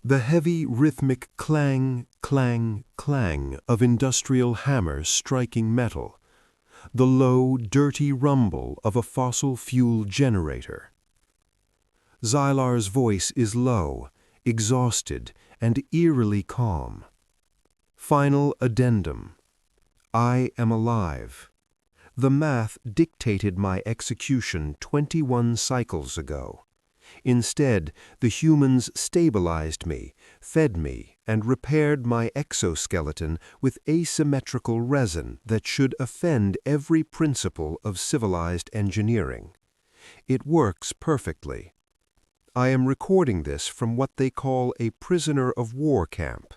The heavy rhythmic clang, clang, clang of industrial hammers striking metal. The low, dirty rumble of a fossil fuel generator. Xylar's voice is low, exhausted, and eerily calm. Final addendum. I am alive. The math dictated my execution 21 cycles ago. Instead, the humans stabilized me, fed me, and repaired my exoskeleton with asymmetrical resin that should offend every principle of civilized engineering. It works perfectly. I am recording this from what they call a prisoner of war camp.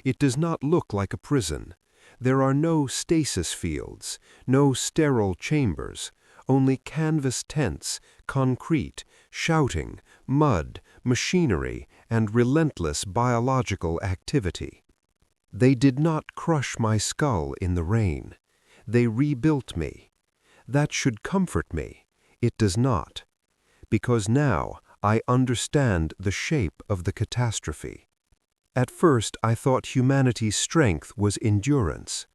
It does not look like a prison. There are no stasis fields, no sterile chambers, only canvas tents, concrete, shouting, mud, machinery, and relentless biological activity. They did not crush my skull in the rain. They rebuilt me. That should comfort me. It does not. Because now I understand the shape of the catastrophe. At first I thought humanity's strength was endurance.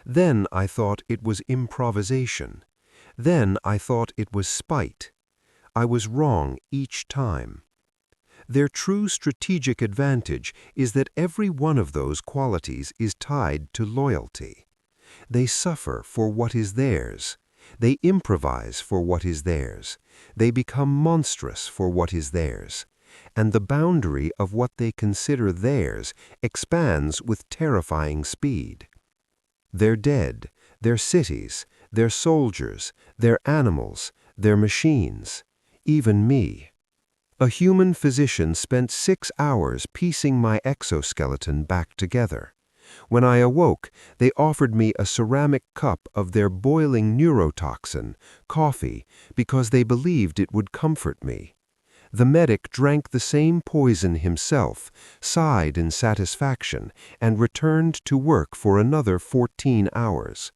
Then I thought it was improvisation. Then I thought it was spite. I was wrong each time. Their true strategic advantage is that every one of those qualities is tied to loyalty. They suffer for what is theirs. They improvise for what is theirs. They become monstrous for what is theirs. And the boundary of what they consider theirs expands with terrifying speed. Their dead, their cities, their soldiers, their animals, their machines, even me. A human physician spent 6 hours piecing my exoskeleton back together. When I awoke, they offered me a ceramic cup of their boiling neurotoxin, coffee, because they believed it would comfort me. The medic drank the same poison himself, sighed in satisfaction, and returned to work for another 14 hours.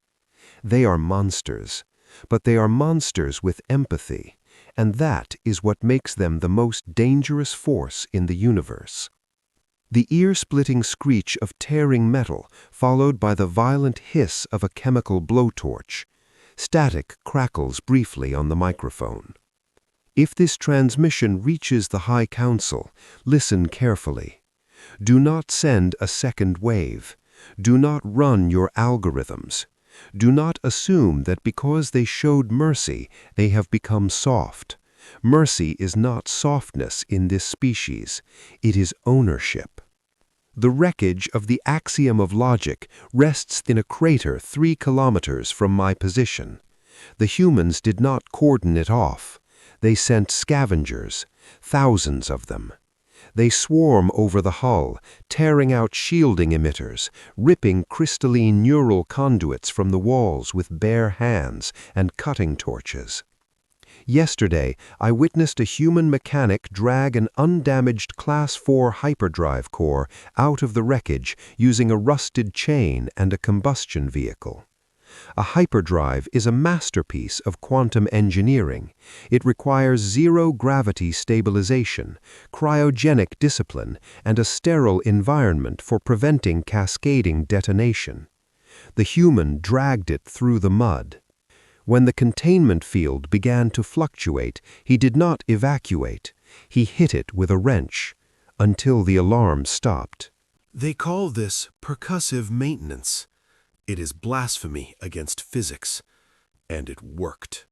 They are monsters, but they are monsters with empathy, and that is what makes them the most dangerous force in the universe. The ear-splitting screech of tearing metal, followed by the violent hiss of a chemical blowtorch. Static crackles briefly on the microphone. If this transmission reaches the High Council, listen carefully. Do not send a second wave. Do not run your algorithms. Do not assume that because they showed mercy, they have become soft. Mercy is not softness in this species. It is ownership. The wreckage of the axiom of logic rests in a crater 3 kilometers from my position. The humans did not cordon it off. They sent scavengers, thousands of them. They swarm over the hull, tearing out shielding emitters, ripping crystalline neural conduits from the walls with bare hands and cutting torches. Yesterday, I witnessed a human mechanic drag an undamaged Class 4 hyperdrive core out of the wreckage using a rusted chain and a combustion vehicle. A hyperdrive is a masterpiece of quantum engineering. It requires zero-gravity stabilization, cryogenic discipline, and a sterile environment for preventing cascading detonation. The human dragged it through the mud. When the containment field began to fluctuate, he did not evacuate. He hit it with a wrench, until the alarm stopped. They call this percussive maintenance. It is blasphemy against physics, and it worked.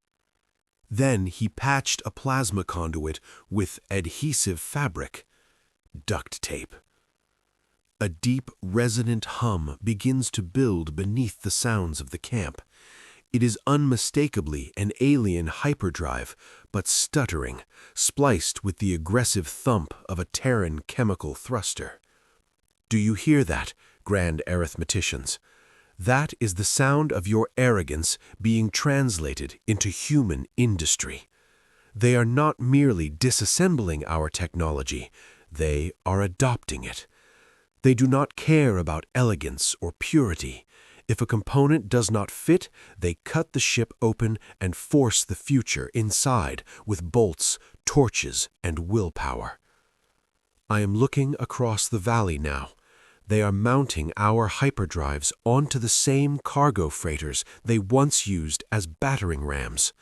Then he patched a plasma conduit with adhesive fabric, duct tape. A deep, resonant hum begins to build beneath the sounds of the camp. It is unmistakably an alien hyperdrive, but stuttering, spliced with the aggressive thump of a Terran chemical thruster. Do you hear that, grand arithmeticians? That is the sound of your arrogance being translated into human industry. They are not merely disassembling our technology, they are adopting it. They do not care about elegance or purity. If a component does not fit, they cut the ship open and force the future inside with bolts, torches, and willpower. I am looking across the valley now. They are mounting our hyperdrives onto the same cargo freighters they once used as battering rams.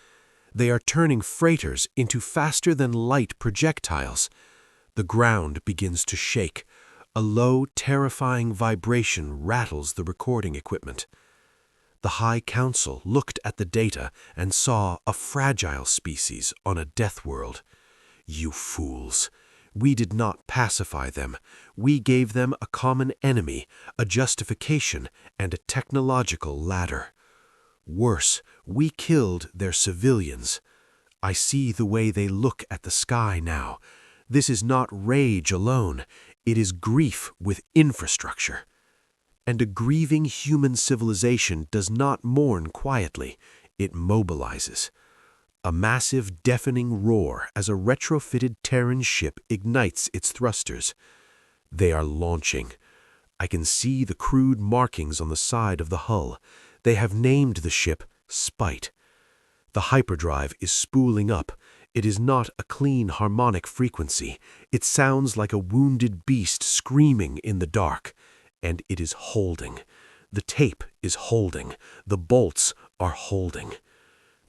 They are turning freighters into faster-than-light projectiles. The ground begins to shake. A low, terrifying vibration rattles the recording equipment. The High Council looked at the data and saw a fragile species on a death world. You fools! We did not pacify them. We gave them a common enemy, a justification, and a technological ladder. Worse, we killed their civilians. I see the way they look at the sky now. This is not rage alone. It is grief with infrastructure. And a grieving human civilization does not mourn quietly. It mobilizes. A massive, deafening roar as a retrofitted Terran ship ignites its thrusters. They are launching. I can see the crude markings on the side of the hull. They have named the ship Spite. The hyperdrive is spooling up. It is not a clean harmonic frequency. It sounds like a wounded beast screaming in the dark. And it is holding. The tape is holding. The bolts are holding.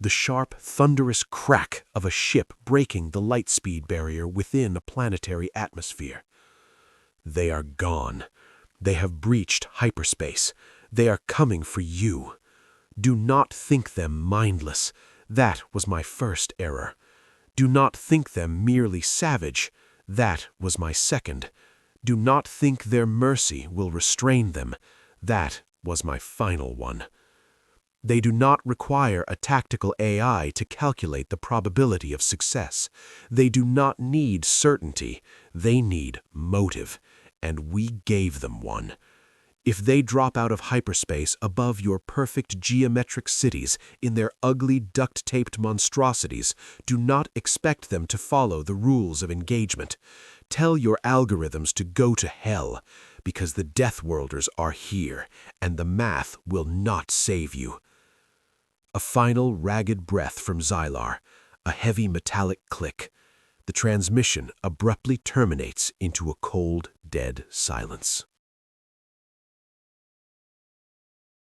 The sharp, thunderous crack of a ship breaking the light speed barrier within a planetary atmosphere. They are gone. They have breached hyperspace. They are coming for you. Do not think them mindless. That was my first error. Do not think them merely savage. That was my second. Do not think their mercy will restrain them. That was my final one. They do not require a tactical AI to calculate the probability of success. They do not need certainty. They need motive. And we gave them one. If they drop out of hyperspace above your perfect geometric cities in their ugly duct-taped monstrosities, do not expect them to follow the rules of engagement. Tell your algorithms to go to hell, because the Death Worlders are here, and the math will not save you. A final ragged breath from Xylar, a heavy metallic click. The transmission abruptly terminates into a cold, dead silence.